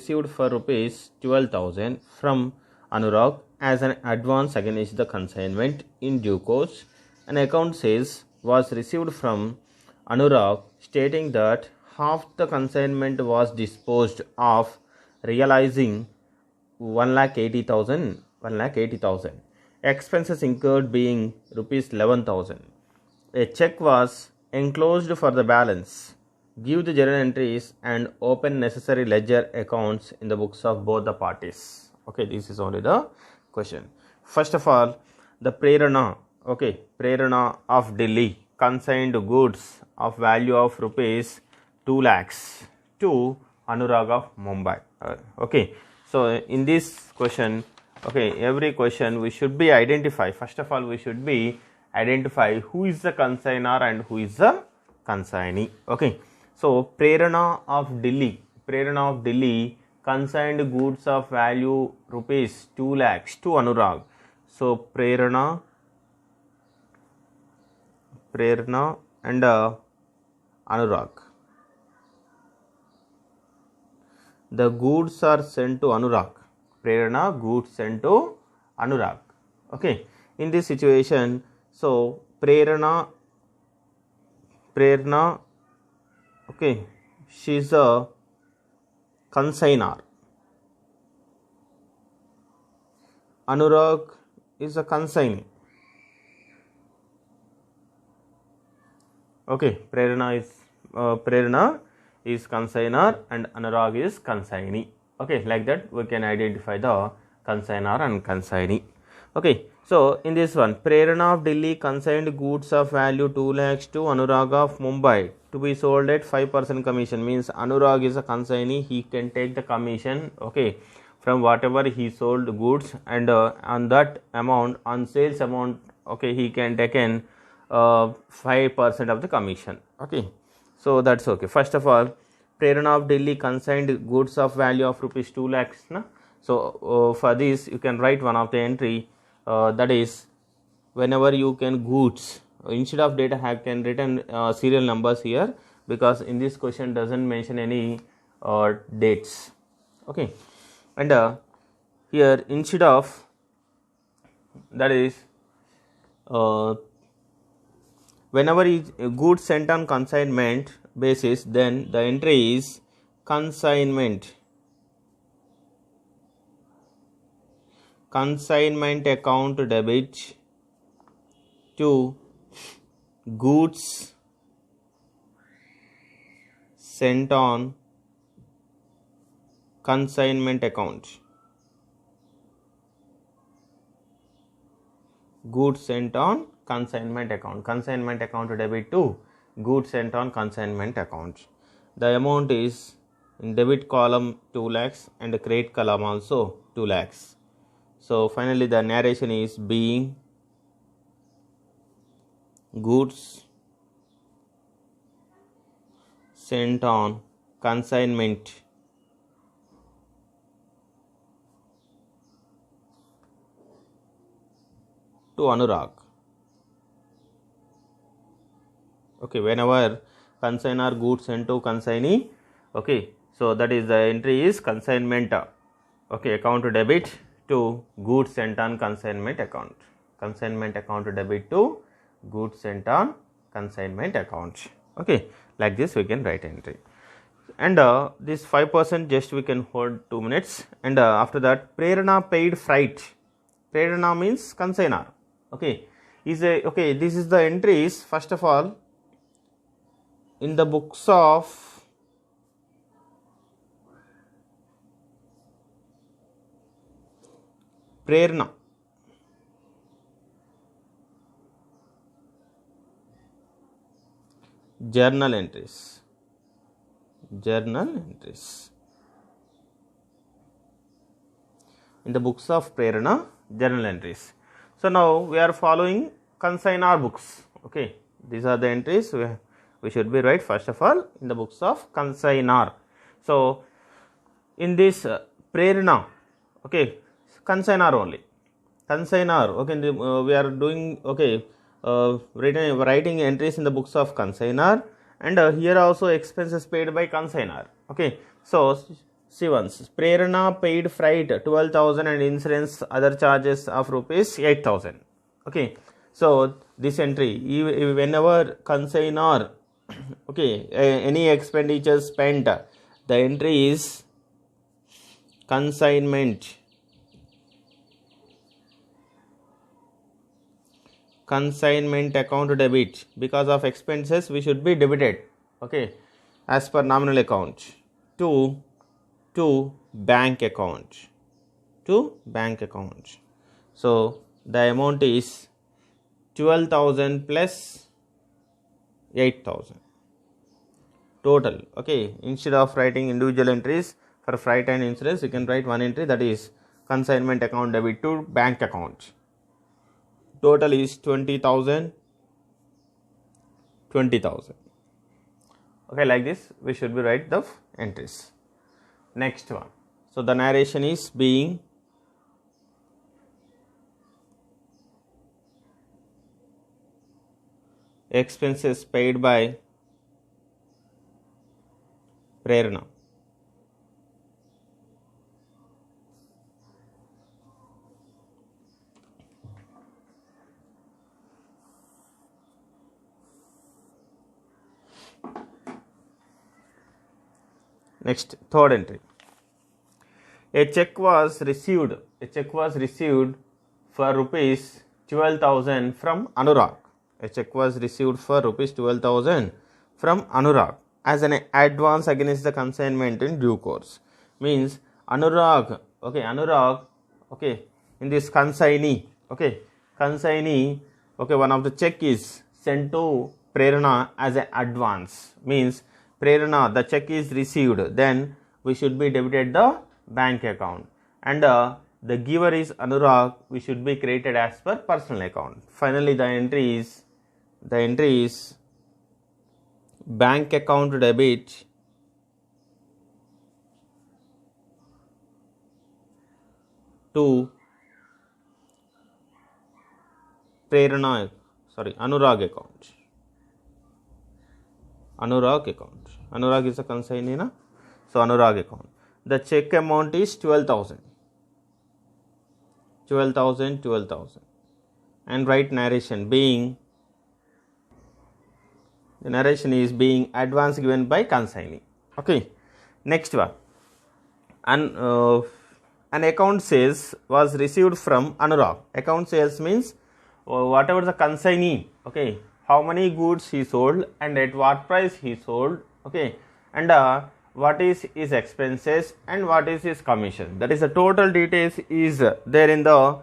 received for rupees 12,000 from Anurag as an advance against the consignment in due course. An account says was received from Anurag stating that half the consignment was disposed of, realizing 1,80,000. Expenses incurred being rupees 11,000. A check was enclosed for the balance. Give the journal entries and open necessary ledger accounts in the books of both the parties. Okay, this is only the question. First of all, the Prerana, Prerana of Delhi consigned goods of value of rupees 2 lakhs to Anurag of Mumbai. So in this question, every question we should be identify. First of all, we should be identify who is the consignor and who is the consignee. So Prerana of Delhi consigned goods of value rupees 2 lakhs to Anurag. So Prerana and Anurag. The goods are sent to Anurag. Prerana, goods sent to Anurag. In this situation, so Prerana, she is a consignor. Anurag is a consignee. Prerana is consignor and Anurag is consignee. Like that we can identify the consignor and consignee. So in this one, Prerana of Delhi consigned goods of value 2 lakhs to Anurag of Mumbai to be sold at 5% commission. Means Anurag is a consignee, he can take the commission from whatever he sold goods, and on that amount, on sales amount, he can take in 5% of the commission. So that's okay. First of all, Prerana of Delhi consigned goods of value of rupees 2 lakhs. So for this you can write one of the entry, that is, whenever you can goods, instead of data I can written serial numbers here, because in this question doesn't mention any dates. And here instead of, that is, whenever is goods sent on consignment basis, then the entry is consignment account debit to goods sent on consignment account. Goods sent on consignment account. Consignment account debit to goods sent on consignment account. The amount is in debit column 2 lakhs and the credit column also 2 lakhs. So finally the narration is being goods sent on consignment to Anurag. Whenever consignor goods sent to consignee, so that is the entry is consignment account debit to goods sent on consignment account. Consignment account debit to goods sent on consignment account. Like this we can write entry. And this 5% just we can hold 2 minutes, and after that, Prerana paid freight. Prerana means consignor. This is the entries. First of all, in the books of Prerana, journal entries. In the books of Prerana, journal entries. So now we are following consignor books. These are the entries we should be right. First of all, in the books of consignor. So in this Prerana, consignor only. Consignor, we are doing writing entries in the books of consignor, and here also expenses paid by consignor. So See once, Prerana paid freight 12,000 and insurance other charges of rupees 8,000. Okay, so this entry, whenever consignor, okay, any expenditure spent, the entry is consignment account debit. Because of expenses, we should be debited, okay, as per nominal account to bank account, so the amount is 12,000 plus 8,000 total. Okay, instead of writing individual entries for freight and insurance, you can write one entry, that is consignment account debit to bank account. Total is 20,000. Okay, like this we should be write the entries. Next one, so the narration is being expenses paid by Prerana. Next, third entry. A check was received for rupees 12,000 from Anurag. A check was received for rupees 12,000 from Anurag as an advance against the consignment in due course. Means Anurag, in this consignee, one of the check is sent to Prerana as an advance. Means Prerana, the check is received, then we should be debited the bank account, and the giver is Anurag, we should be created as per personal account. Finally, the entry is bank account debit to Anurag account. Anurag is a consignee, na? So Anurag account. The check amount is 12,000. And write narration being, the narration is being advance given by consignee. Okay. Next one. An account sales was received from Anurag. Account sales means whatever the consignee, okay, how many goods he sold and at what price he sold, okay, and what is his expenses and what is his commission. That is the total details is there in the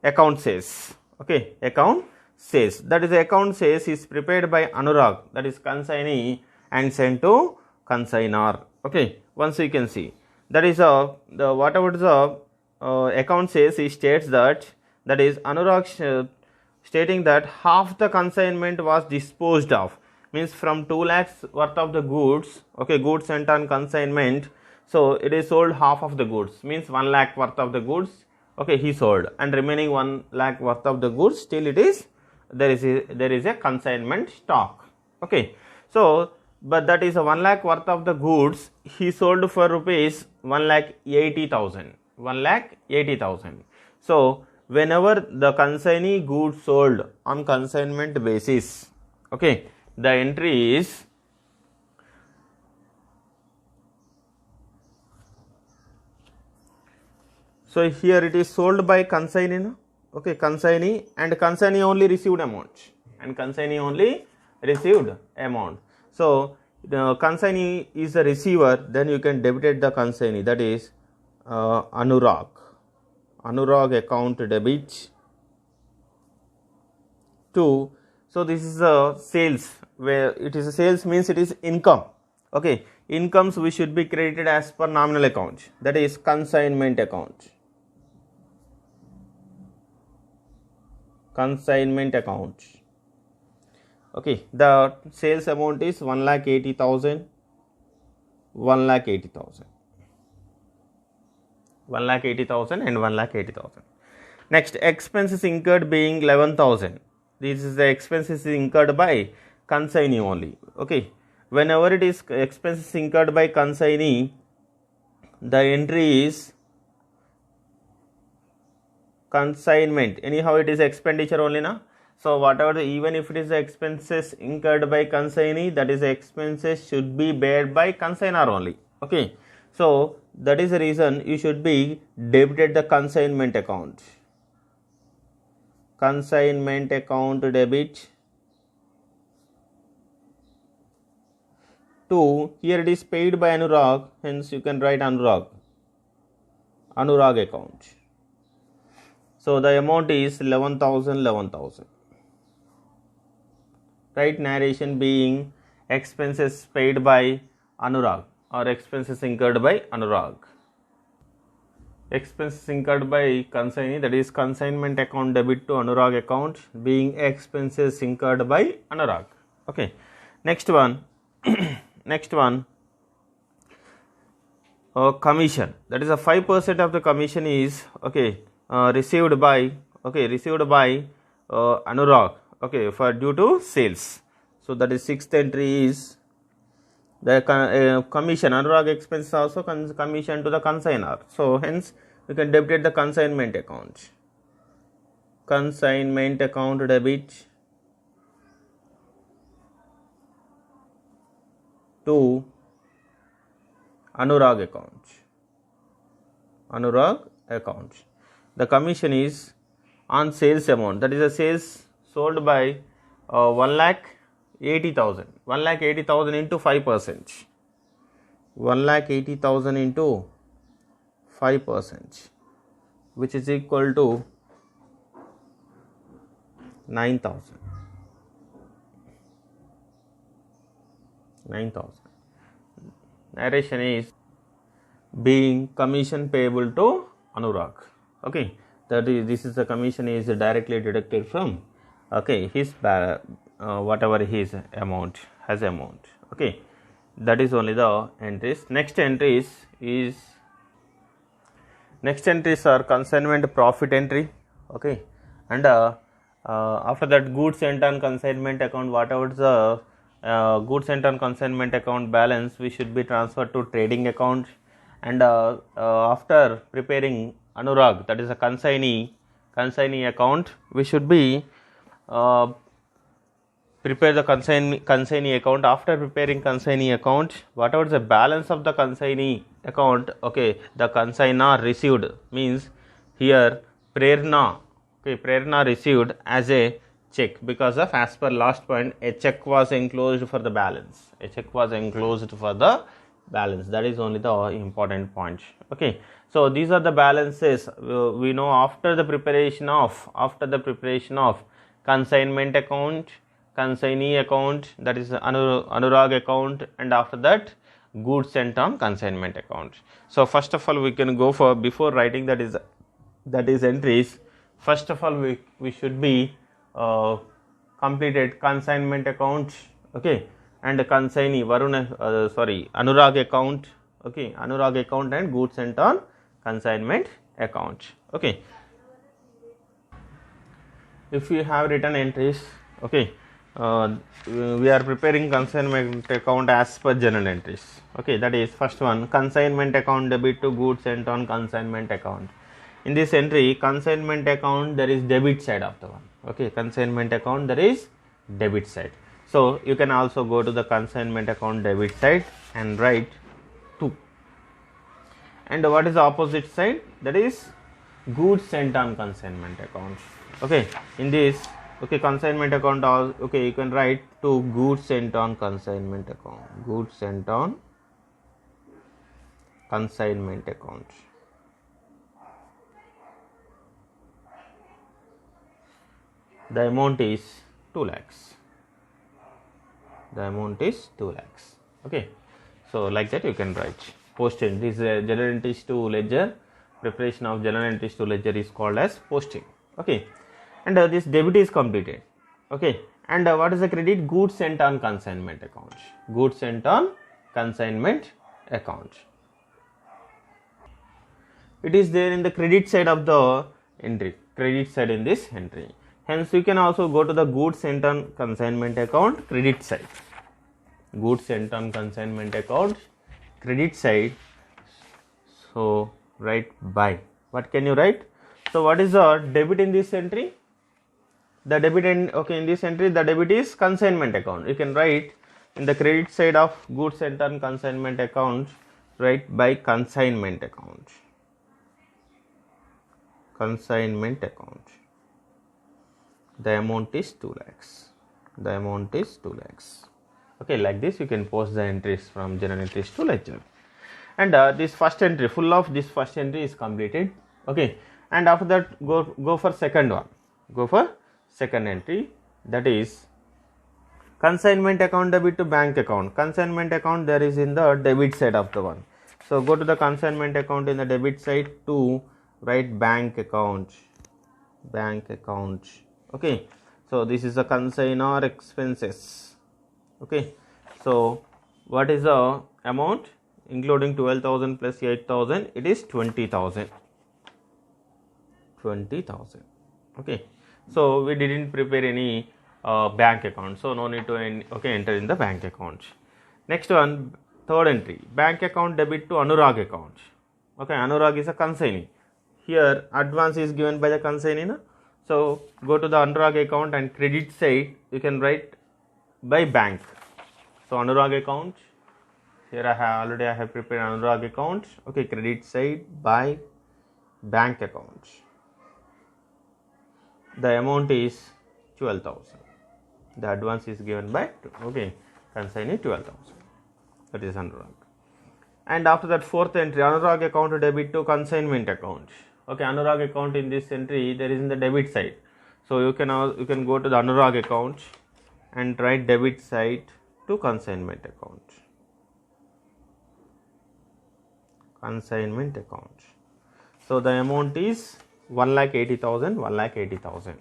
account sales. Okay, account sales. That is the account sales is prepared by Anurag, that is consignee, and sent to consignor. Okay, once you can see that is whatever the account sales, he states that is Anurag stating that half the consignment was disposed of. Means from 2 lakhs worth of the goods, okay, goods sent on consignment, so it is sold half of the goods, means 1 lakh worth of the goods, okay, he sold, and remaining 1 lakh worth of the goods, still it is there is a consignment stock. Okay, so but that is a 1 lakh worth of the goods he sold for rupees 1,80,000. So whenever the consignee goods sold on consignment basis, okay, the entry is so here it is sold by consignee, okay, consignee, and consignee only received amount, so the consignee is the receiver, then you can debit the consignee, that is Anurag account debit to, so this is a sales, where it is a sales means it is income, okay, incomes we should be credited as per nominal account, that is consignment account. Okay, the sales amount is 1,80,000. 1,80,000 and 1,80,000. Next, expenses incurred being 11,000. This is the expenses incurred by consignee only. Okay, whenever it is expenses incurred by consignee, the entry is consignment. Anyhow, it is expenditure only na. So whatever even if it is the expenses incurred by consignee, that is the expenses should be bared by consignor only. Okay. So that is the reason you should be debited the consignment account. Consignment account debit to, here it is paid by Anurag, hence you can write Anurag account. So the amount is 11,000. Right, narration being expenses paid by Anurag or expenses incurred by Anurag. Expenses incurred by consignee, that is consignment account debit to Anurag account, being expenses incurred by Anurag. Okay. Next one. Commission, that is a 5% of the commission is received by Anurag, for due to sales. So that is sixth entry is the commission. Anurag expenses also commission to the consignor. So hence we can debit the consignment account. Consignment account debit to Anurag account. The commission is on sales amount, that is a sales sold by 1,80,000. 1,80,000 into 5%. 1,80,000 into 5%, which is equal to 9,000. 9,000. Narration is being commission payable to Anurag. Okay, that is, this is the commission is directly deducted from his whatever his amount has amount. Okay, that is only the entries. Next entries are consignment profit entry. Okay, and after that goods sent on consignment account, whatever the goods sent on consignment account balance, we should be transferred to trading account. And after preparing Anurag, that is a consignee account, we should be prepare the consignee account. After preparing consignee account, whatever the balance of the consignee account, the consignor received, means here Prerna received as a check, because of, as per last point, a check was enclosed for the balance. That is only the important point. Okay, so these are the balances we know after the preparation of consignment account, consignee account, that is Anurag account, and after that goods sent on consignment account. So first of all, we can go for, before writing that is entries, first of all we should be completed consignment account, and consignee Anurag account, Anurag account and goods sent on consignment account. If you have written entries, we are preparing consignment account as per journal entries. That is first one, consignment account debit to goods sent on consignment account. In this entry, consignment account, there is debit side of the one. Consignment account, there is debit side. So you can also go to the consignment account debit side and write 2. And what is the opposite side? That is goods sent on consignment account. In this, consignment account, you can write to goods sent on consignment account. Goods sent on consignment account. The amount is 2 lakhs. So like that you can write. Posting, this journal entries to ledger, preparation of journal entries to ledger is called as posting. And this debit is completed. And what is the credit? Goods sent on consignment account. It is there in the credit side of the entry. In this entry. Hence, you can also go to the goods sent on consignment account, credit side. So write by. What can you write? So what is the debit in this entry? The debit in this entry the debit is consignment account. You can write in the credit side of goods and turn consignment account, write by consignment account. Consignment account. The amount is 2 lakhs. The amount is 2 lakhs. Okay, like this you can post the entries from journal entries to ledger. And this first entry, full of this first entry is completed. Okay, and after that go for second one. Go for second entry, that is consignment account debit to bank account. Consignment account there is in the debit side of the one. So go to the consignment account in the debit side to write bank account. Bank account. Okay, so this is a consignor expenses. Okay, so what is the amount including 12,000 plus 8,000? It is 20,000. 20,000. Okay, so we didn't prepare any bank account, so no need to enter in the bank account. Next one, third entry, bank account debit to Anurag account. Okay, Anurag is a consignee. Here advance is given by the consignee, na? So go to the Anurag account and credit side you can write by bank. So Anurag account, here I have prepared Anurag account. Okay, credit side by bank account. The amount is 12,000. The advance is given by consignee 12,000. That is Anurag. And after that fourth entry, Anurag account debit to consignment account. Okay, Anurag account in this entry there is in the debit side. So you can go to the Anurag account and write debit side to consignment account. Consignment account. So the amount is 1,80,000. 1,80,000.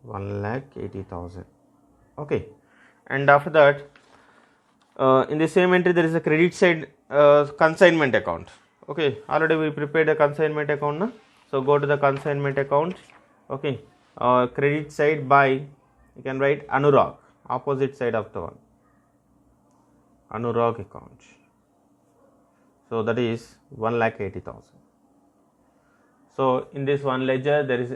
1,80,000. Okay, and after that in the same entry there is a credit side consignment account. Okay, already we prepared a consignment account, na? So go to the consignment account. Okay, credit side by, you can write Anurag, opposite side of the one, Anurag account. So that is 1,80,000. So in this one ledger there is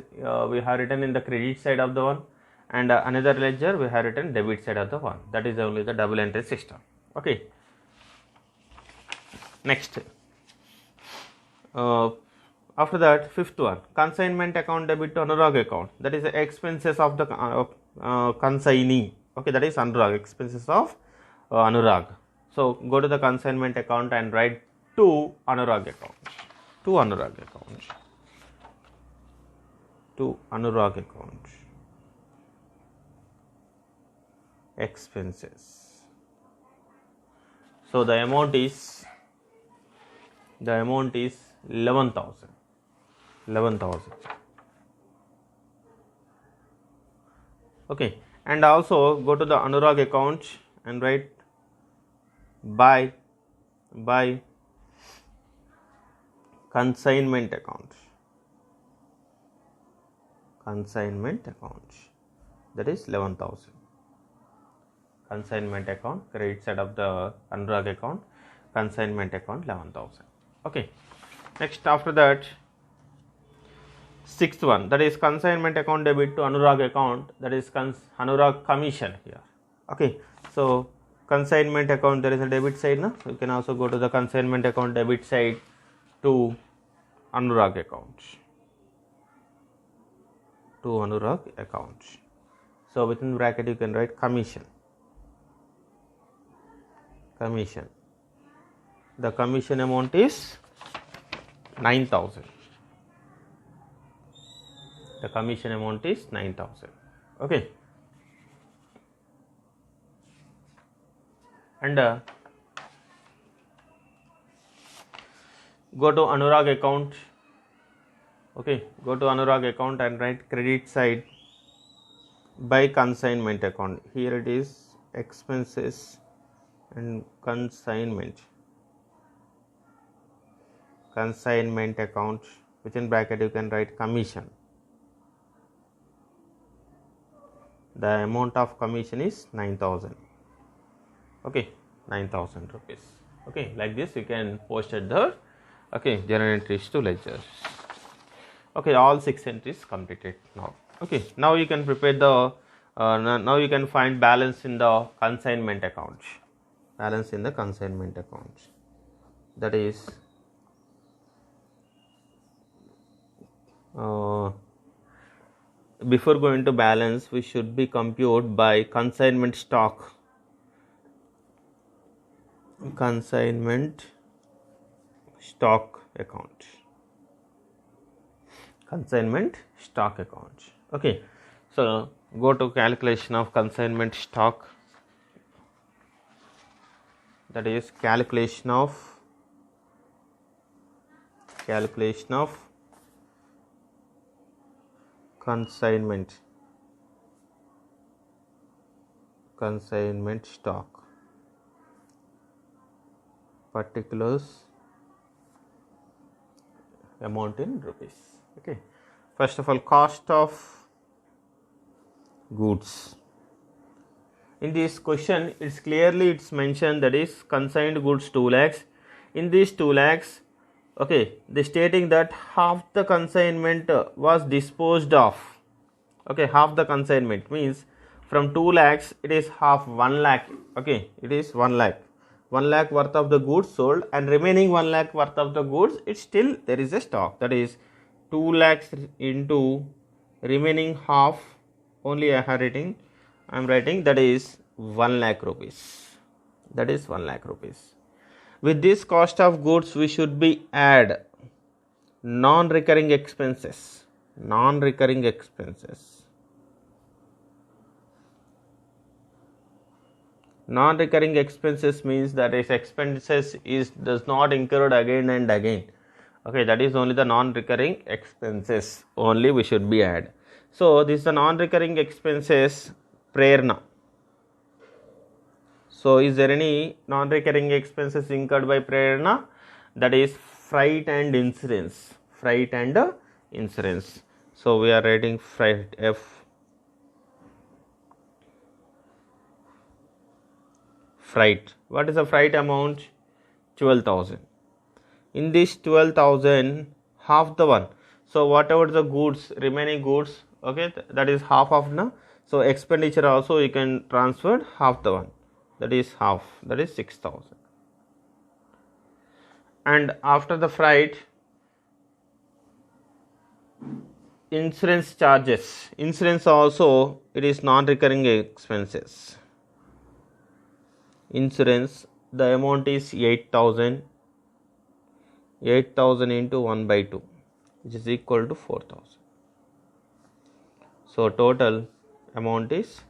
we have written in the credit side of the one, and another ledger we have written debit side of the one. That is only the double entry system. Okay, next after that fifth one, consignment account debit to Anurag account. That is the expenses of the consignee. Okay, that is Anurag, expenses of Anurag. So go to the consignment account and write to Anurag account. To Anurag account. To Anurag account. Expenses. So the amount is 11,000. 11,000. Okay, and also go to the Anurag account and write by consignment account. Consignment account, that is 11,000. Consignment account, credit side of the Anurag account, consignment account 11,000. Okay, next after that sixth one, that is consignment account debit to Anurag account, that is Anurag commission here. Okay, so consignment account there is a debit side, na? You can also go to the consignment account debit side to Anurag account. To Anurag account. So within bracket you can write commission. Commission. The commission amount is 9,000. The commission amount is 9,000. Okay. And go to Anurag account. Okay, go to Anurag account and write credit side by consignment account. Here it is expenses and consignment. Consignment account, within bracket you can write commission. The amount of commission is 9,000. Okay, 9,000 rupees. Okay, like this you can post at the journal entries to ledger. Okay, all 6 entries completed now. Okay, now you can prepare the now you can find balance in the consignment account. Balance in the consignment account, that is before going to balance we should be compute by consignment stock. Consignment stock account. Consignment stock account. Okay, so go to calculation of consignment stock, that is calculation of consignment stock, particulars, amount in rupees. Okay, first of all, cost of goods. In this question it's mentioned, that is consigned goods 2 lakhs. In these 2 lakhs, okay, they stating that half the consignment was disposed of. Okay, half the consignment means from 2 lakhs it is half 1 lakh. Okay, it is 1 lakh. 1 lakh worth of the goods sold, and remaining 1 lakh worth of the goods, it's still there is a stock, that is 2 lakhs into remaining half only I am writing, that is 1 lakh rupees. That is 1 lakh rupees. With this cost of goods we should be add non-recurring expenses. Non-recurring expenses. Non-recurring expenses means that is expenses does not incurred again and again. Okay, that is only the non-recurring expenses only we should be add. So this is the non-recurring expenses Prerna. So is there any non-recurring expenses incurred by Prerna? That is freight and insurance. Freight and insurance. So we are writing freight F. Freight. What is the freight amount? 12,000. In this 12,000, half the one. So whatever the goods, remaining goods, okay, that is half of na. So expenditure also you can transfer half the one. That is half. That is 6,000. And after the freight, insurance charges. Insurance also it is non-recurring expenses. Insurance, the amount is 8,000. 8,000 into 1 by 2, which is equal to 4,000. So total amount is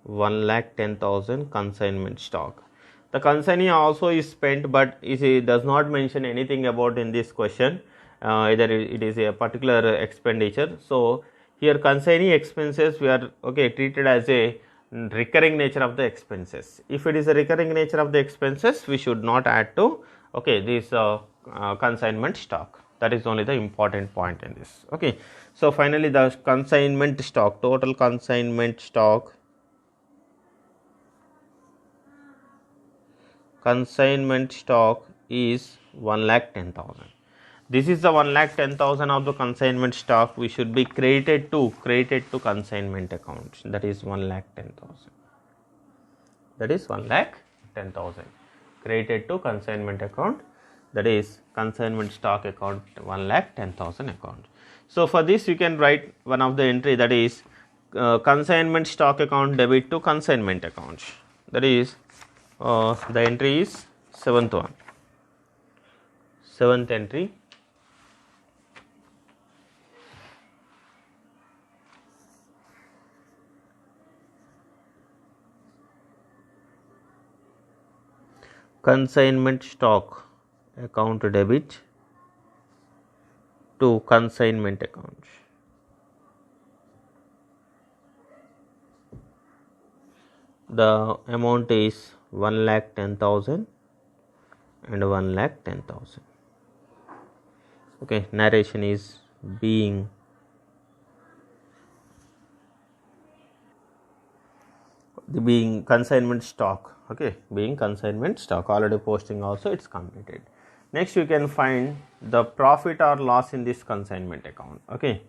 1,10,000 consignment stock. The consignee also is spent, but it does not mention anything about in this question. Either it is a particular expenditure. So here consignee expenses we are treated as a recurring nature of the expenses. If it is a recurring nature of the expenses, we should not add to this consignment stock. That is only the important point in this. Okay, so finally the consignment stock, total consignment stock, is 1,10,000. This is the 1,10,000 of the consignment stock we should be credited to consignment account. That is 1,10,000. That is 1,10,000 credited to consignment account. That is consignment stock account 1,10,000 account. So for this you can write one of the entry, that is consignment stock account debit to consignment account. That is the entry is 7th one. 7th entry. Consignment stock account debit to consignment account. The amount is 1,10,000 and 1,10,000. Okay, narration is being the being consignment stock. Okay, being consignment stock, already posting also it's completed. Next you can find the profit or loss in this consignment account. Okay,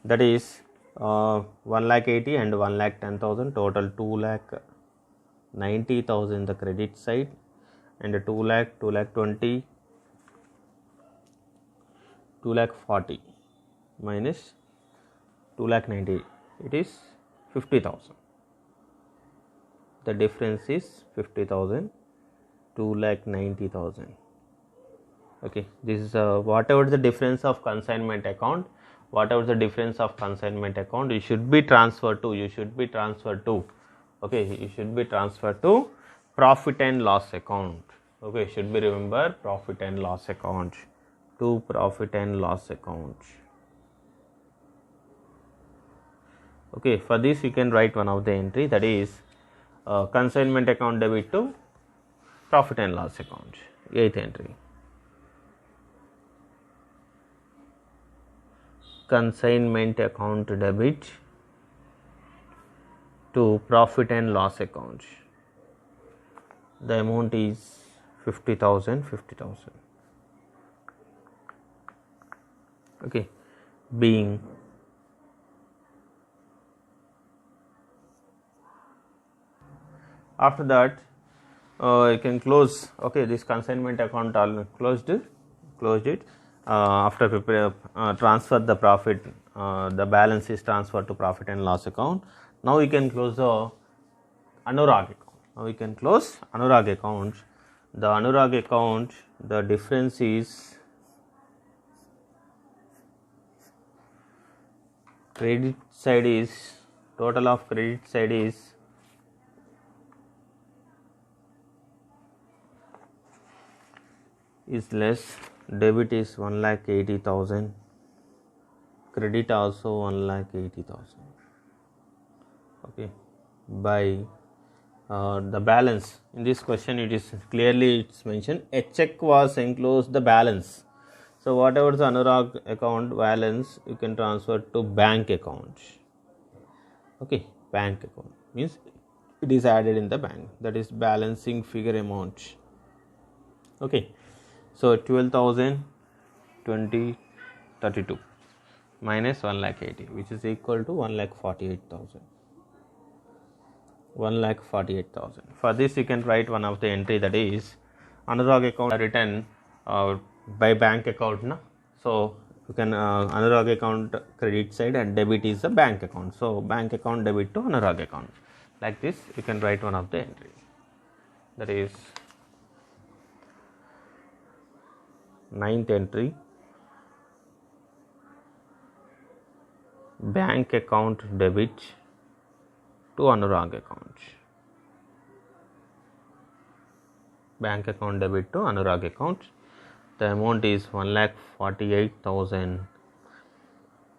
that is 1,80,000 and 1,10,000, total 2,90,000 the credit side, and 2,20,000, 2,40,000 minus 2,90,000, it is 50,000. The difference is 50,000, 2,90,000. Okay, this is whatever the difference of consignment account, whatever the difference of consignment account, you should be transferred to, okay, you should be transferred to profit and loss account. Okay, should be remember profit and loss account, to profit and loss account. Okay, for this you can write one of the entry, that is consignment account debit to profit and loss account. 8th entry, consignment account debit to profit and loss account. The amount is 50,000, 50,000. Okay, being after that you can close. Okay, this consignment account all closed it. After transfer the profit, the balance is transferred to profit and loss account. Now you can close the Anurag account. Now we can close Anurag account. The Anurag account, the difference is credit side is, total of credit side is less, debit is 1,80,000, credit also 1,80,000. Okay, by the balance in this question, it is clearly it's mentioned a check was enclosed the balance. So whatever the Anurag account balance, you can transfer to bank account. Okay, bank account means it is added in the bank, that is balancing figure amount. Okay, so 12,000, 20, 32 minus 1,80,000, which is equal to 1,48,000. 1,48,000. For this you can write one of the entry, that is Anurag account written by bank account, na? So you can Anurag account credit side and debit is the bank account. So bank account debit to Anurag account. Like this you can write one of the entry, that is 9th entry, bank account debit to Anurag account. Bank account debit to Anurag account. The amount is 1,48,000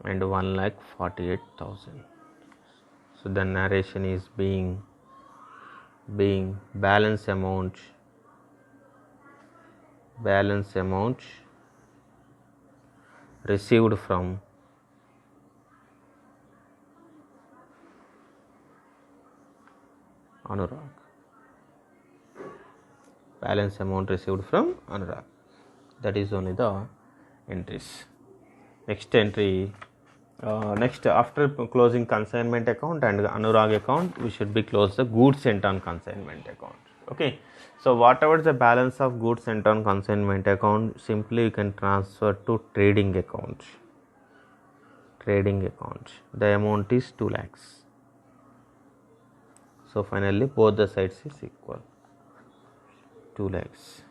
and 1,48,000. So the narration is being balance amount received from Anurag. Balance amount received from Anurag. That is only the entries. Next entry, next after closing consignment account and Anurag account, we should be close the goods sent on consignment account. Okay, so whatever the balance of goods sent on consignment account, simply you can transfer to trading account. The amount is 2 lakhs. So finally both the sides is equal, 2 lakhs.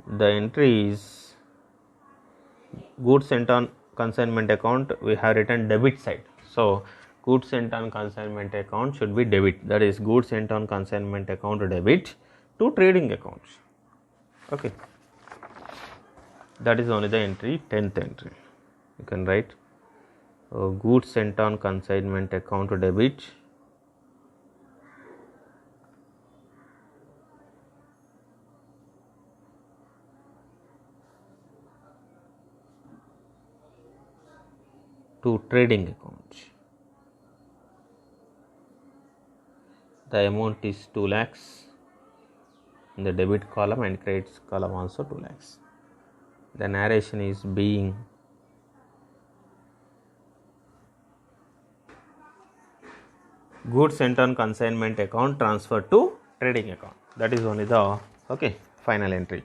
The entry is goods sent on consignment account, we have written debit side. So goods sent on consignment account should be debit, that is goods sent on consignment account debit to trading accounts. Okay, that is only the entry, 10th entry. You can write goods sent on consignment account debit to trading account. the amount is 2 lakhs in the debit column and credit column also 2 lakhs. The narration is being goods sent on consignment account transferred to trading account. That is only the final entry.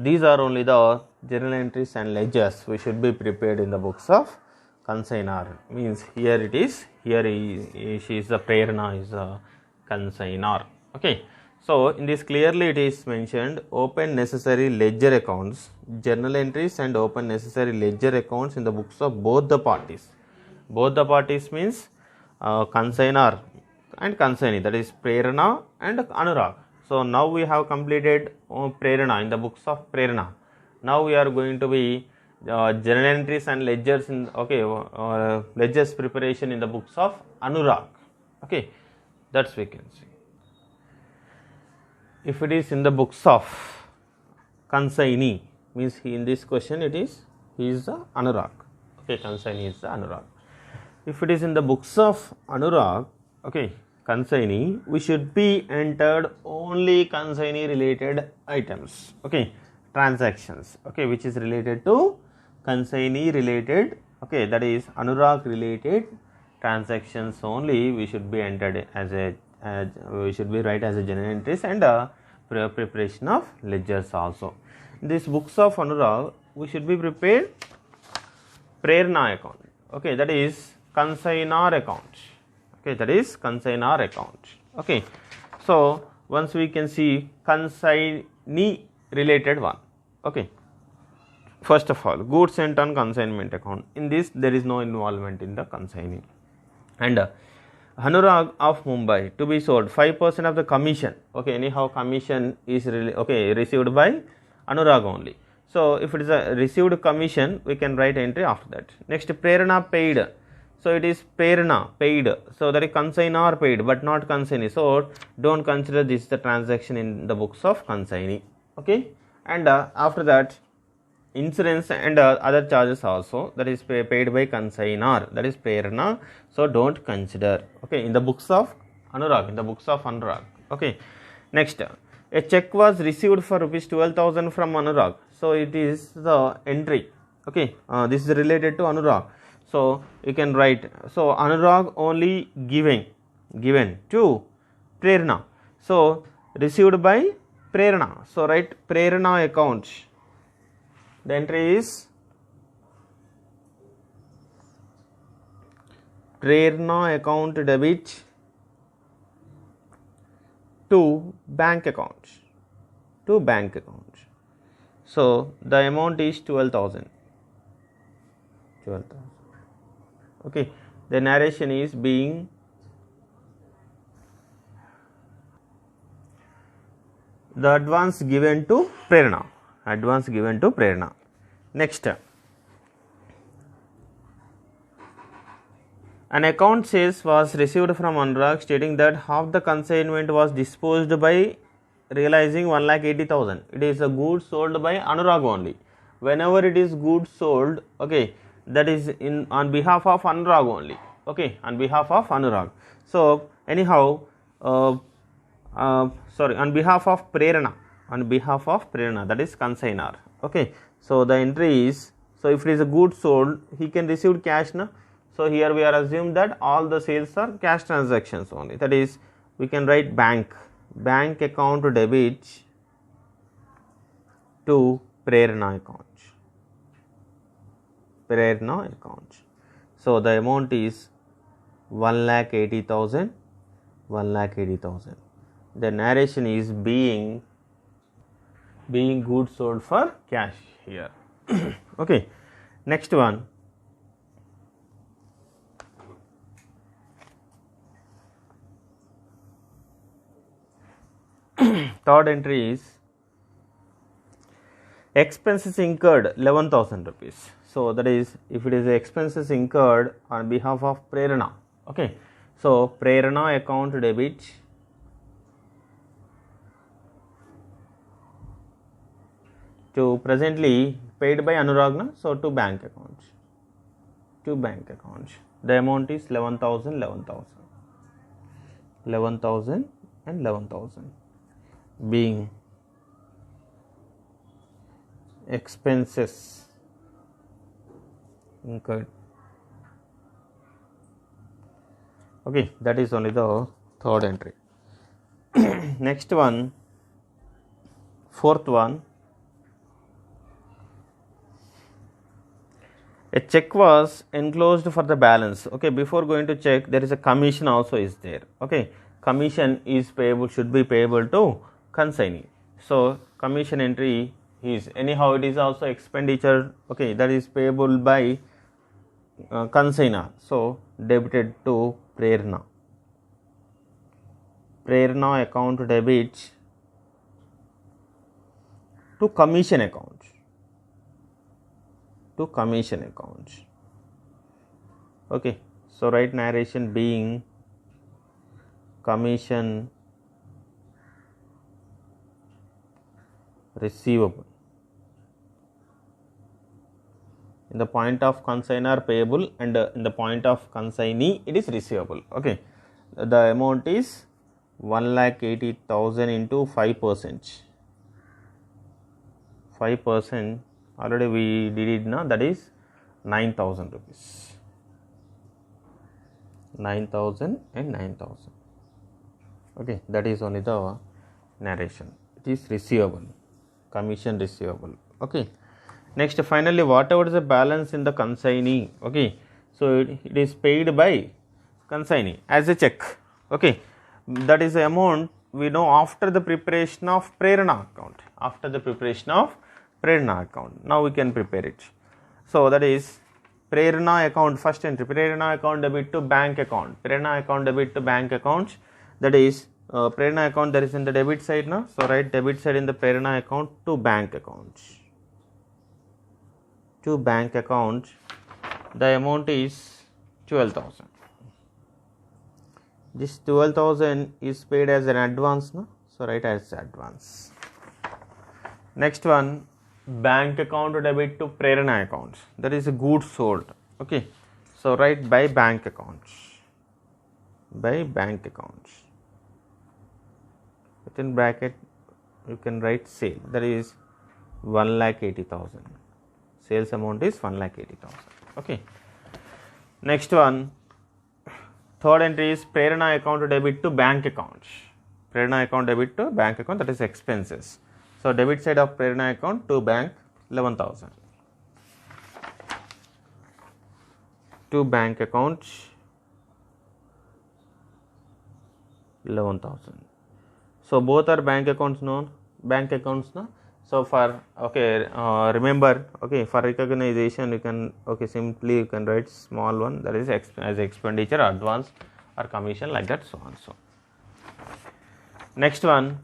These are only the journal entries and ledgers we should be prepared in the books of consignor. Means here it is, she is the Prerna is the consignor. Okay, so in this clearly it is mentioned, open necessary ledger accounts, journal entries and open necessary ledger accounts in the books of both the parties. Both the parties means consignor and consignee, that is Prerna and Anurag. So now we have completed Prerna in the books of Prerna. Now we are going to be journal entries and ledgers in ledgers preparation in the books of Anurag. Okay, that's we can see. If it is in the books of consignee, means in this question it is he is the Anurag. Okay, consignee is the Anurag. If it is in the books of Anurag, okay, consignee, we should be entered only consignee related items, okay, transactions, okay, which is related to consignee related, okay, that is Anurag related transactions only we should be entered as we should be write as a journal entries and preparation of ledgers also. In these books of Anurag, we should be prepared Prerna account, okay, that is consignor account. Okay, that is consignor account. Okay, so once we can see consignee related one. Okay, first of all, goods sent on consignment account. In this there is no involvement in the consignee. And Anurag of Mumbai to be sold 5% of the commission. Okay, anyhow commission is received by Anurag only. So if it is a received commission, we can write entry after that. Next, Prerna paid. So it is Prerna paid. So that is consignor paid but not consignee. So don't consider this the transaction in the books of consignee. Okay, and after that insurance and other charges also, that is paid by consignor, that is Prerna. So don't consider. Okay, in the books of Anurag, in the books of Anurag. Okay, next, a check was received for rupees 12,000 from Anurag. So it is the entry. Okay, this is related to Anurag. So you can write, so Anurag only given to Prerna. So received by Prerna. So write Prerna account. The entry is Prerna account debit to bank account. So the amount is 12,000. Okay, the narration is being the advance given to Prerna. Next, an account sales was received from Anurag stating that half the consignment was disposed by realizing 1,80,000. It is a goods sold by Anurag only. Whenever it is goods sold, okay, that is on behalf of Anurag only. Okay, on behalf of Anurag. So anyhow, on behalf of Prerna, that is consignor. Okay, so the entry is, so if it is a goods sold, he can receive cash na. So here we are assumed that all the sales are cash transactions only. That is, we can write bank account debit to Prerna account. So the amount is 1,80,000. The narration is being goods sold for cash here. Okay, next one, third entry is expenses incurred 11,000 rupees. So that is, if it is expenses incurred on behalf of Prerna. Okay, so Prerna account debit to presently paid by Anurag na, so to bank account. The amount is 11,000. and 11,000 being expenses incurred. Okay, that is only the third entry. Next one, fourth one, a check was enclosed for the balance. Okay, before going to check, there is a commission also is there. Okay, commission is payable, should be payable to consignee. So commission entry is, anyhow it is also expenditure, okay, that is payable by consignor. So debited to Prerna. Prerna account debits to commission account. To commission account. Okay, so write narration being commission receivable. In the point of consignor payable, and in the point of consignee it is receivable. Okay, the amount is 1,80,000 into 5%. 5% already we did it now, that is 9,000 rupees. 9,000 and 9,000. Okay, that is only the narration. It is receivable, commission receivable. Okay, next finally, whatever is the balance in the consignee, okay, so it is paid by consignee as a check. Okay, that is the amount we know after the preparation of Prerna account. After the preparation of Prerna account, now we can prepare it. So that is Prerna account, first entry, Prerna account debit to bank account. Prerna account debit to bank account, that is Prerna account, that is in the debit side now. So write debit side in the Prerna account to bank account. To bank account, the amount is 12,000. This 12,000 is paid as an advance, no? So write as advance. Next one, bank account debit to Prerna account, that is a goods sold. Okay, so write by bank account. By bank account. Within bracket you can write sale, that is 1,80,000. Sales amount is 1,80,000. Okay, next one, third entry is Prerna account debit to bank account. Prerna account debit to bank account, that is expenses. So debit side of Prerna account to bank 11,000. To bank account 11,000. So both are bank accounts known, bank accounts now. So for, okay, remember, okay, for recognition you can, okay, simply you can write small one, that is as expenditure, advance or commission, like that, so on. So next one,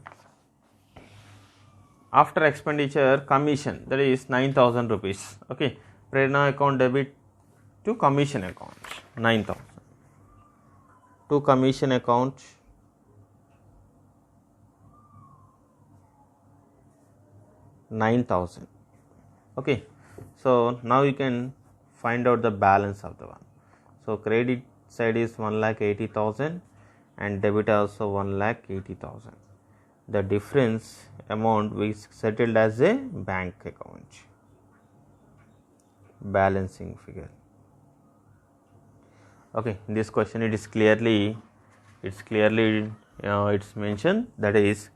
after expenditure commission, that is 9,000 rupees. Okay, Prerna account debit to commission account 9,000. To commission account 9,000. Okay, so now you can find out the balance of the one. So credit side is 1,80,000 and debit also 1,80,000. The difference amount we settled as a bank account balancing figure. Okay, in this question it's clearly it's mentioned, that is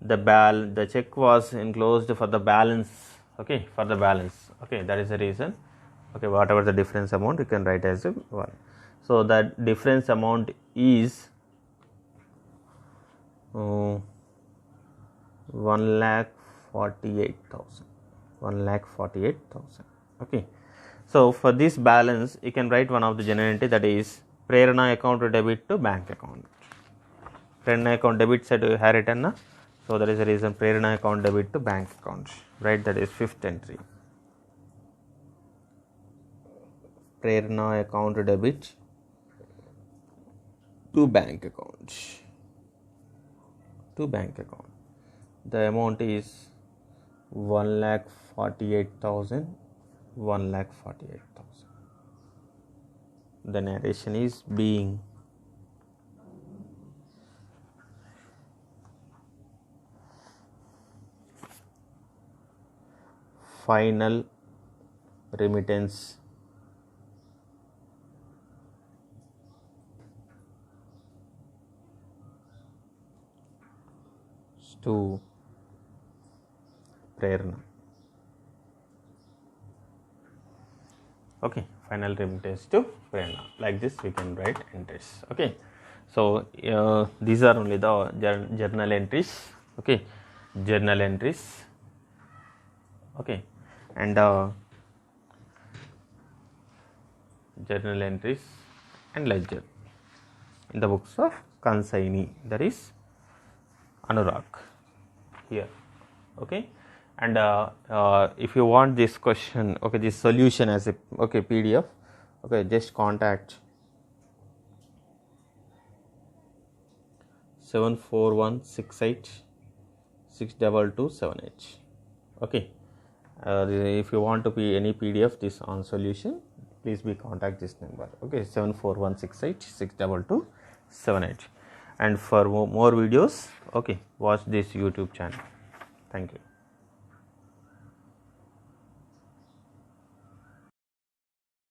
the check was enclosed for the balance. Okay, for the balance. Okay, that is the reason. Okay, whatever the difference amount you can write as a 1. So that difference amount is 1,48,000. 1,48,000. Okay, so for this balance you can write one of the general entry, that is Prerna account debit to bank account. Prerna account debit side you have written na? So that is the reason Prerna account debit to bank account, right? That is fifth entry. Prerna account debit to bank account. To bank account. The amount is 1,48,000. 1,48,000. The narration is being final remittance to Prerna. Okay, final remittance to Prerna. Like this we can write entries. Okay, so these are only the journal entries. Okay, journal entries. Okay, and journal entries and ledger in the books of consignee, that is Anurag here. Okay, and if you want this question, okay, this solution as a PDF, okay, just contact 741686227H. Okay, if you want to be any PDF this on solution, please be contact this number. Okay, 741686227H. And for more videos, okay, watch this YouTube channel. Thank you.